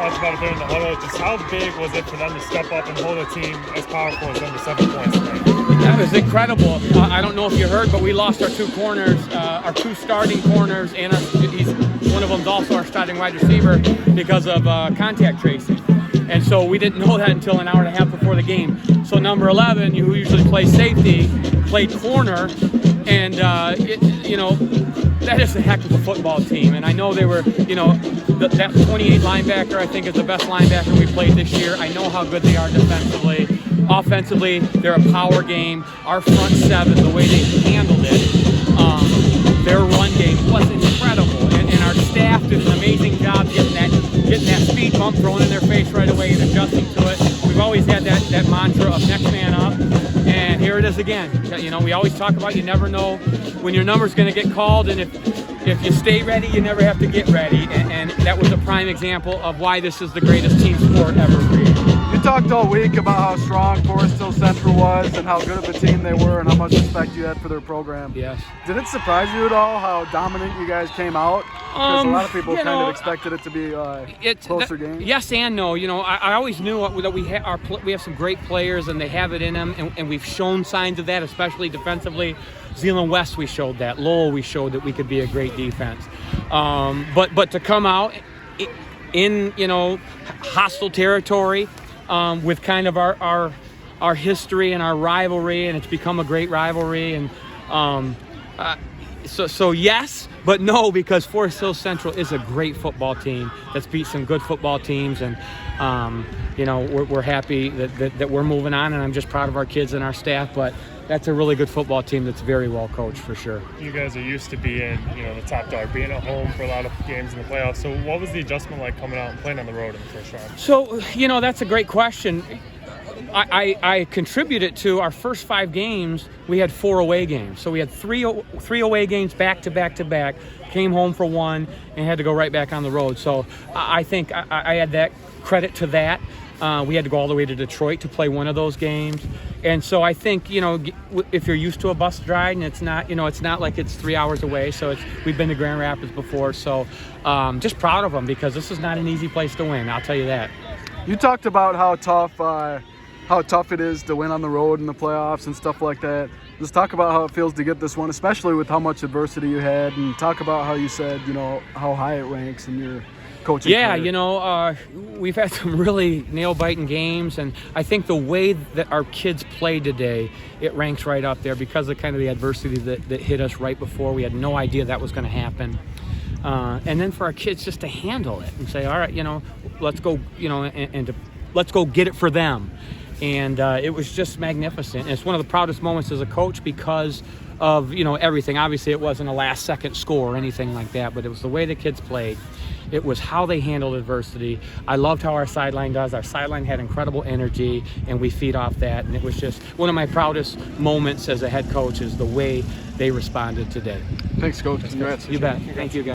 talked about it there in the huddle. Just how big was it for them to step up and hold a team as powerful as them to 7 points tonight? That was incredible. I don't know if you heard, but we lost our 2 corners, our 2 starting corners, and one of them's also our starting wide receiver because of contact tracing. And so we didn't know that until an hour and a half before the game. So number 11, who usually plays safety, played corner, and that is a heck of a football team. And I know they were, that 28 linebacker I think is the best linebacker we played this year. I know how good they are defensively. Offensively, they're a power game. Our front 7, the way they handled it, their run game was incredible. And our staff did an amazing job getting that speed bump thrown in their face right away and adjusting to it. We've always had that mantra of next man up. And here it is again. We always talk about you never know when your number's going to get called, and if you stay ready, you never have to get ready. And that was a prime example of why this is the greatest team sport ever created. You talked all week about how strong Forest Hill Central was and how good of a team they were and how much respect you had for their program. Yes. Did it surprise you at all how dominant you guys came out? Because a lot of people kind of expected it to be a closer game. Yes and no. I always knew that we have some great players and they have it in them, and we've shown signs of that, especially defensively. Zeeland West, we showed that. Lowell, we showed that we could be a great defense. But to come out in hostile territory with kind of our history and our rivalry, and it's become a great rivalry, and so yes, but no, because Forest Hill Central is a great football team that's beat some good football teams, and we're happy that we're moving on, and I'm just proud of our kids and our staff. But that's a really good football team that's very well coached for sure. You guys are used to being, the top dog, being at home for a lot of games in the playoffs. So what was the adjustment like coming out and playing on the road in the first round? So, that's a great question. I contributed to our first 5 games. We had 4 away games. So we had three away games back to back to back, came home for 1 and had to go right back on the road. So I think I had that credit to that. We had to go all the way to Detroit to play one of those games. And so I think, if you're used to a bus ride and it's not like it's 3 hours away. So we've been to Grand Rapids before. So just proud of them because this is not an easy place to win. I'll tell you that. You talked about how tough it is to win on the road in the playoffs and stuff like that. Just talk about how it feels to get this one, especially with how much adversity you had, and talk about how you said, how high it ranks in your coaching career. We've had some really nail-biting games, and I think the way that our kids played today, it ranks right up there because of kind of the adversity that hit us right before. We had no idea that was going to happen. And then for our kids just to handle it and say, all right, let's go, let's go get it for them. And it was just magnificent. And it's one of the proudest moments as a coach because of, everything. Obviously, it wasn't a last-second score or anything like that, but it was the way the kids played. It was how they handled adversity. I loved how our sideline does. Our sideline had incredible energy, and we feed off that. And it was just one of my proudest moments as a head coach is the way they responded today. Thanks, Coach. Congrats. You bet. Thank you, guys.